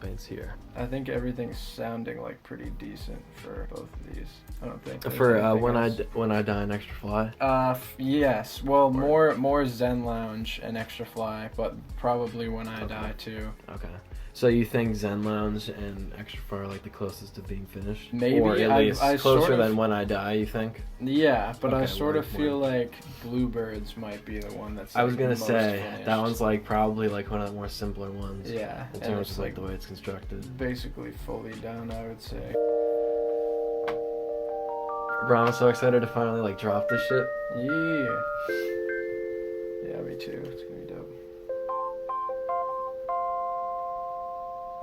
bass here. I think everything's sounding like pretty decent for both of these. I don't think there's For anything when else. I die and Extra Fly. Yes. Well, more Zen Lounge and Extra Fly, but probably When I Die too. Okay. So you think Zen Lounge and Extra Fly are like the closest to being finished? Maybe. Or at least I closer sort of, than When I Die, you think? Yeah, but I Okay, sort of word. feel like Bluebirds might be the one that's. I was like, gonna most say finished. that one's like probably like one of the more simpler ones. Yeah, In and terms it's of like the way it's constructed. basically fully done, I would say. Bro, I'm so excited to finally like drop this shit. Yeah. Yeah, me too. It's gonna be dope.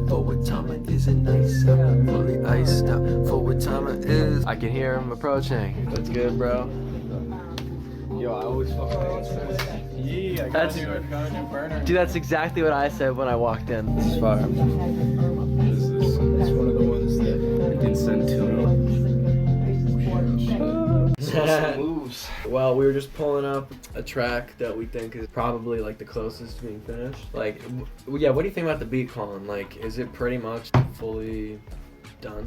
Forward timer isn't nice, I'm fully iced out. Forward timer is. I can hear him approaching. That's good, bro. Yo, I always fuck with this. Yeah, I got a new burner. Dude, that's exactly what I said when I walked in. This is fire. This is one of the ones that I did send to me. Moves. Well, we were just pulling up a track that we think is probably like the closest to being finished. Like, yeah, what do you think about the beat, Colin? Like, is it pretty much fully done?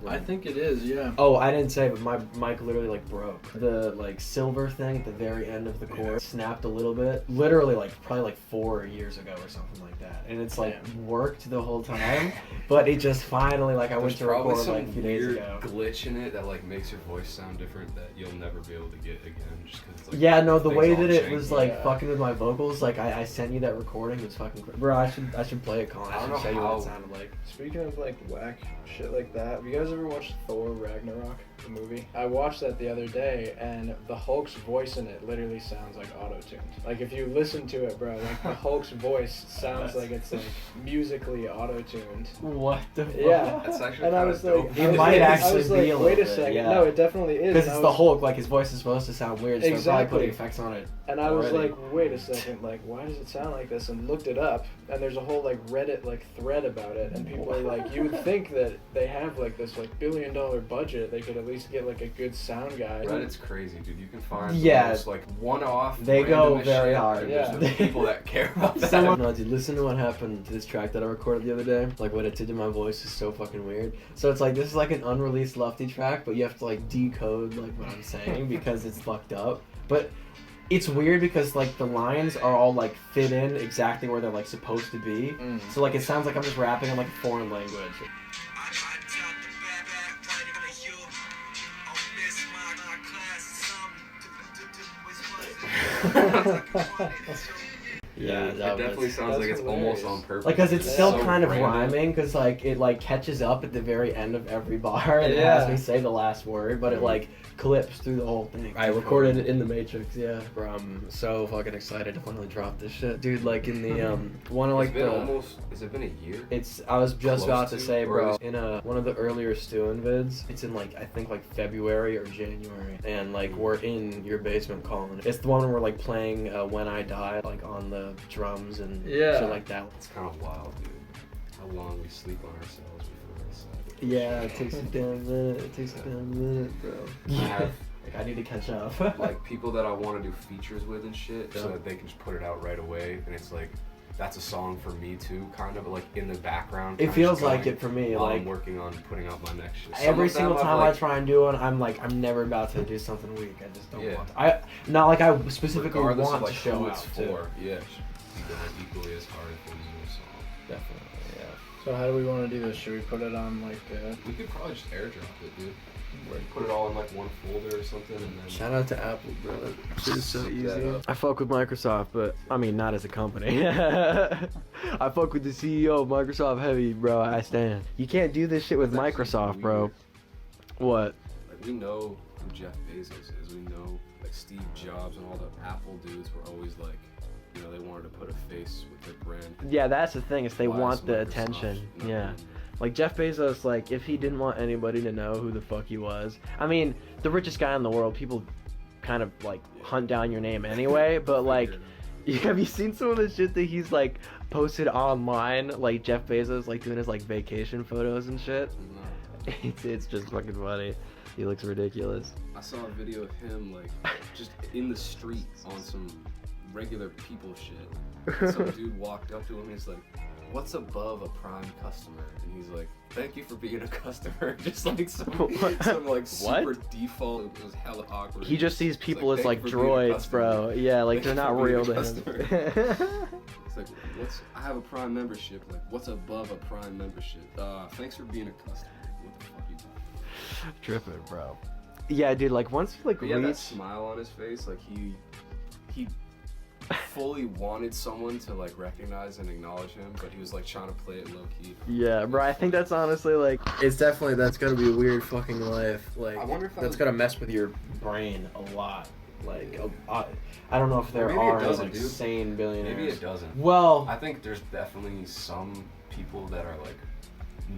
I think it is, yeah. Oh, I didn't say, but my mic literally like broke. The like silver thing at the very end of the chord snapped a little bit. Literally like probably like 4 years ago or something like that. And it's like worked the whole time, but it just finally like I went to record like a few days ago. Glitch in it that like makes your voice sound different that you'll never be able to get again just because it's like Yeah, no, the things way all that it change. was like fucking with my vocals, like I sent you that recording, it was fucking crazy. Bro, I should play it, Colin. I I don't should know show you what how- it sounded like. Speaking of like whack shit like that, have you guys ever watched Thor Ragnarok, the movie? I watched that the other day, and the Hulk's voice in it literally sounds like auto-tuned. Like if you listen to it, bro, like the Hulk's voice sounds like it's like musically auto-tuned. What the fuck? Yeah. That's actually And I kind was of like, dope. It I was might like- actually I was be like, a little wait a bit, second. yeah. No, it definitely is. Because And it's I the was- Hulk, like his voice is supposed to sound weird, so they're probably Exactly. putting effects on it. And I was already. like, wait a second, like, why does it sound like this? And looked it up, and there's a whole, like, Reddit, like, thread about it, and people are like, you would think that they have, like, this, like, $1 billion budget, they could at least get, like, a good sound guy. Reddit's crazy, dude. You can find Yeah. the most, like one-off. They go randomest very shit, hard. and there's Yeah. the people that care about that. No, dude, listen to what happened to this track that I recorded the other day. Like, what it did to my voice is so fucking weird. So it's like, this is like an unreleased Lefty track, but you have to, like, decode, like, what I'm saying because it's fucked up. But it's weird because, like, the lines are all, like, fit in exactly where they're, like, supposed to be. So, like, it sounds like I'm just rapping in, like, a foreign language. Yeah, it definitely sounds like it's almost on purpose. Like, cause it's still so kind of random. rhyming, cause like it like catches up at the very end of every bar, and it Yeah. has me say the last word, but it like clips through the whole thing. I recorded it in the Matrix, yeah. Bro, I'm so fucking excited to finally drop this shit, dude. Like in the one of like It's been the. almost. Has it been a year? It's. I was just Close about to to, say, or bro. is- In one of the earlier STUIN vids, it's in like I think like February or January, and like we're in your basement, Colin. It's the one where we're like playing When I Die, like on the drums and shit like that. It's kind of wild, dude. How long we sleep on ourselves before we decide. Yeah, it takes a damn minute. It takes a damn minute, bro. I have Like I need to catch up. like people that I want to do features with and shit, so Yeah. that they can just put it out right away, and it's like. That's a song for me too, kind of like in the background. It kinda feels just like going it for me. while Like I'm working on putting out my next shit. Some every of them single I've, time like, I try and do one, I'm like, I'm never about to do something weak. I just don't Yeah. want to. Not like I specifically regardless want of like to show who out it's too. for, yeah, it should be going equally as hard if it was a song. Definitely, yeah. So how do we want to do this? Should we put it on, like, We could probably just airdrop it, dude. Put it all in like one folder or something, and then. Shout out to Apple, bro. Shit is so Sync easy. that up. I fuck with Microsoft, but I mean, not as a company. I fuck with the CEO of Microsoft heavy, bro. I stand. You can't do this shit with That's actually Microsoft, bro. weird. What? Like we know who Jeff Bezos is. We know like Steve Jobs and all the Apple dudes were always like, you know, they wanted to put a face with their brand. Yeah, that's the thing. Is they Why want is the Microsoft attention. not Yeah. doing Like Jeff Bezos, like if he didn't want anybody to know who the fuck he was, I mean, the richest guy in the world, people kind of like hunt down your name anyway. But like, have you seen some of the shit that he's like posted online? Like Jeff Bezos, like doing his like vacation photos and shit. No. It's just fucking funny. He looks ridiculous. I saw a video of him like just in the street on some regular people shit. And some dude walked up to him and he's like, what's above a Prime customer? And he's like, thank you for being a customer. Just like some like super default. It was hella awkward. He just sees people as like "Thank you for being a droids, bro. customer. Yeah, like Thank they're you not for being real a to customer." him. It's like, I have a Prime membership. Like, what's above a Prime membership? Thanks for being a customer. What the fuck you doing? Tripping, bro. Yeah, dude. Like once you like But he had that reach. smile on his face, like he fully wanted someone to like recognize and acknowledge him, but he was like trying to play it low key. Yeah, bro. I think that's honestly like. It's definitely that's gonna be a weird fucking life. Like I wonder if that's gonna mess with your brain a lot. Like I don't know if there Maybe it are doesn't, like dude. sane billionaires. Maybe it doesn't. Well, I think there's definitely some people that are like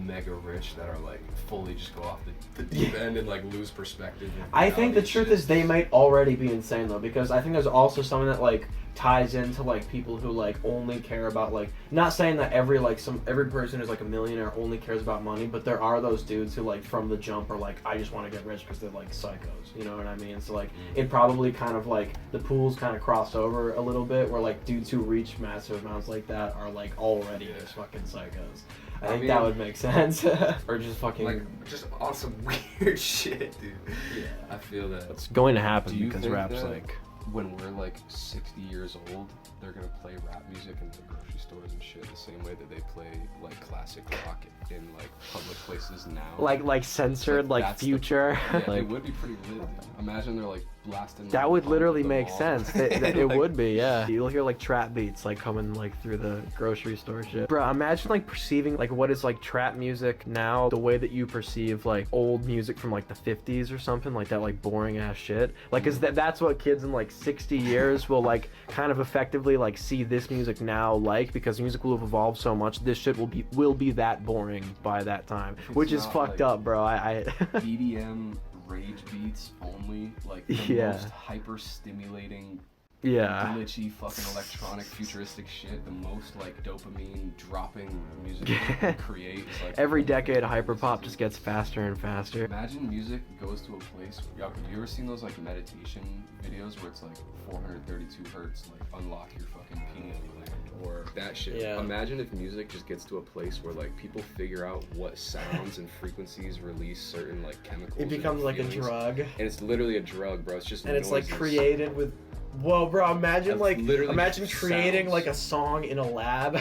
mega rich that are like fully just go off the deep end and like lose perspective. I think the truth is they might already be insane though, because I think there's also something that like ties into like people who like only care about like, not saying that every person who's like a millionaire only cares about money, but there are those dudes who like from the jump are like, I just want to get rich because they're like psychos, you know what I mean? So like it probably kind of like the pools kind of cross over a little bit where like dudes who reach massive amounts like that are like already just fucking psychos. I think that would make sense. Or just fucking like just on some weird shit, dude. Yeah, I feel that. it's going to happen Do you because think rap's that like when we're like 60 years old, they're gonna play rap music in the grocery stores and shit the same way that they play like classic rock in like public places now? like censored like that's Future. Yeah, Like it would be pretty lit. Dude. Imagine they're like blasting. that like, would Pump literally at the make mall. sense. It Like, would be, yeah. You'll hear like trap beats like coming like through the grocery store shit. Bro, imagine like perceiving like what is like trap music now, the way that you perceive like old music from like the 50s or something like that, like boring ass shit. Like is that's what kids in like 60 years will like kind of effectively like see this music now, like, because music will have evolved so much, this shit will be that boring by that time, which is not, fucked like, up, bro. I EDM rage beats only, like the Yeah. most hyper stimulating, yeah. glitchy fucking electronic futuristic shit, the most like dopamine dropping music you can create is like Every decade hyperpop just gets faster and faster. Imagine music goes to a place. Have you ever seen those like meditation videos where it's like 432 hertz, like unlock your fucking pineal gland or that shit? Yeah. Imagine if music just gets to a place where like people figure out what sounds and frequencies release certain like chemicals. It becomes like a feelings. drug. And it's literally a drug, bro. It's just And it's like noises. created with. Whoa, bro! Imagine That's like literally creating sounds. like a song in a lab.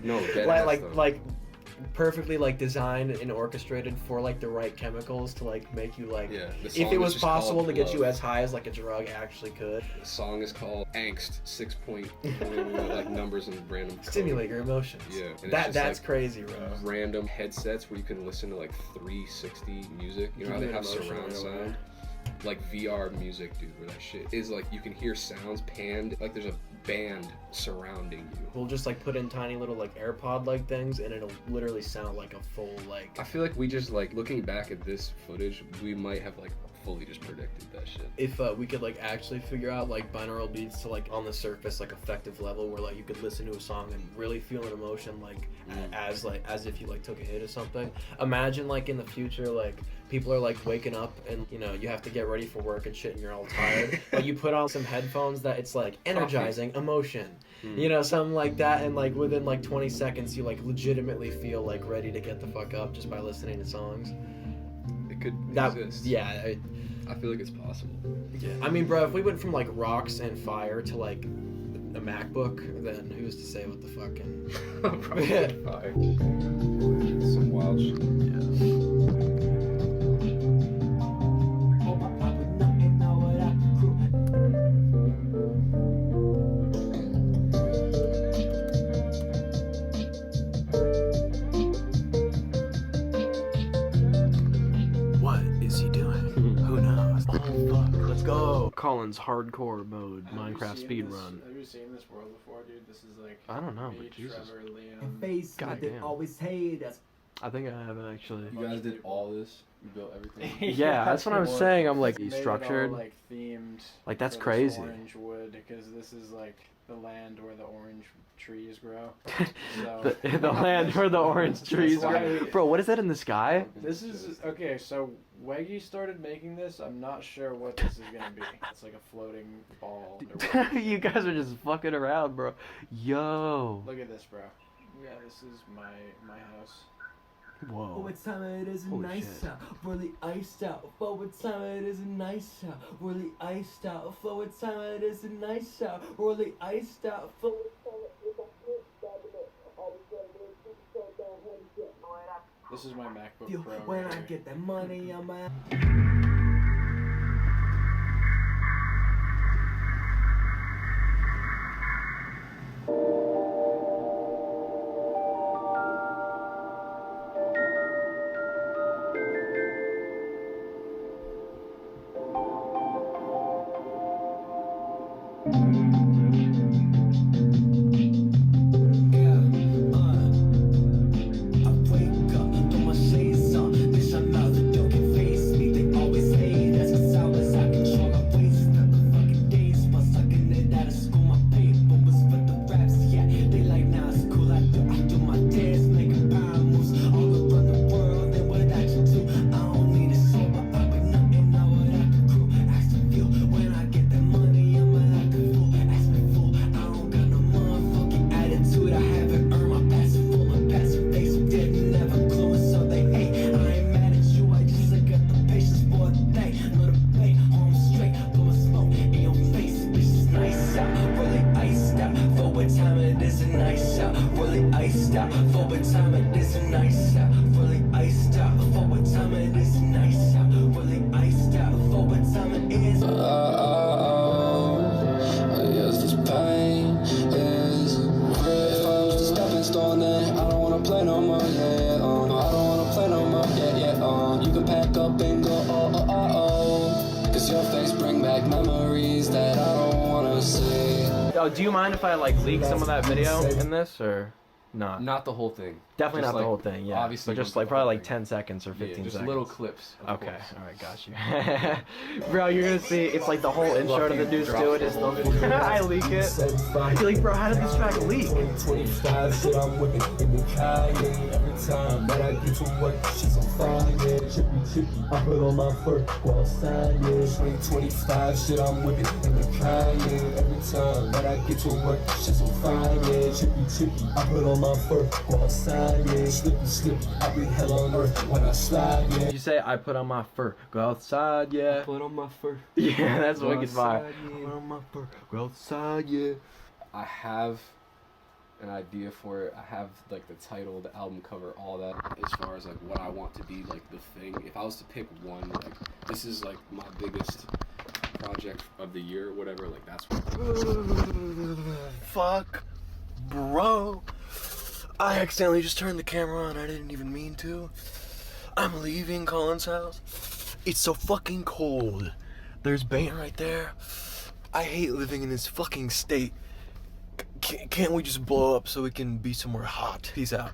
No, dead ass, though. like perfectly like designed and orchestrated for like the right chemicals to like make you like. Yeah, the If song it is was just possible called to get you Love. as high as like a drug actually could. The song is called Angst 6 point like numbers and random code. Stimulate your emotions. Yeah, and it's That's just, like, crazy, bro. Random headsets where you can listen to like 360 music. You know how Give they you have emotion surround right away. sound? Like VR music, dude, where that shit is like you can hear sounds panned, like there's a band surrounding you. We'll just like put in tiny little like AirPod like things, and it'll literally sound like a full like. I feel like we just like looking back at this footage, we might have like fully just predicted that shit. If we could like actually figure out like binaural beats to like on the surface like effective level where like you could listen to a song and really feel an emotion like as if you like took a hit or something. Imagine like in the future like people are like waking up and you know you have to get ready for work and shit and you're all tired, but you put on some headphones that it's like energizing emotion, you know, something like that, and like within like 20 seconds you like legitimately feel like ready to get the fuck up just by listening to songs. It could That exist. yeah. I feel like it's possible. Yeah, I mean, bro, if we went from like rocks and fire to like a MacBook, then who's to say what the fucking? Probably fire. Some wild shit. What is he doing? Who knows? Oh fuck, let's go. Colin's hardcore mode Minecraft speedrun. Have you seen this world before, dude? This is like. I don't know, me, but Jesus. Trevor, Liam. And face God like they damn. always hate us. I think I have actually. You guys did all this? You built everything? Yeah, that's what I was saying. I'm like Made it all, structured. like themed. Like, that's for this crazy. Orange wood, because this is like the land where the orange trees grow. So, the land where the orange trees why- grow. Bro, what is that in the sky? this is okay. So Weggy started making this. I'm not sure what this is gonna be. It's like a floating ball. Or whatever. You guys are just fucking around, bro. Yo. Look at this, bro. Yeah, this is my house. Whoa. For what time it is Holy nice shit. out, really iced out. For what time it is nice out, really iced out. For what time it is nice out, really iced out. For This is my MacBook you Pro. when right I here. get that money, I'm a. Oh, do you mind if I like leak some of that video in this or not? Not the whole thing. Definitely Just not the whole thing, yeah. Obviously, but just not like the whole probably like thing. 10 seconds or 15 just seconds. little clips. Of Okay, course. alright, got you. Bro, you're gonna see, it's like the whole intro to the new STUIN is the I leak it. You're like, bro, how did this track leak? 25 shit, I'm whipping in the Kanye. Every time that I get to work, she's on fire, yeah. Chippy, I put on my fur, go outside, yeah. 25 shit, I'm whipping in the Kanye. Every time that I get to work, she's on fire, yeah. Chippy, I put on my fur, go outside, yeah. Slippy, I be hell on earth when I slide, yeah. Did you say I put on my fur, go outside, yeah? Put on my fur. Yeah, that's Go wicked fire. outside, yeah. Put on my fur, go outside, yeah. I have an idea for it. I have like the title, the album cover, all that. As far as like what I want to be like the thing. If I was to pick one, like this is like my biggest project of the year or whatever, like that's what. Fuck, bro. I accidentally just turned the camera on. I didn't even mean to. I'm leaving Colin's house. It's so fucking cold. There's Bengt right there. I hate living in this fucking state. Can't we just blow up so we can be somewhere hot? Peace out.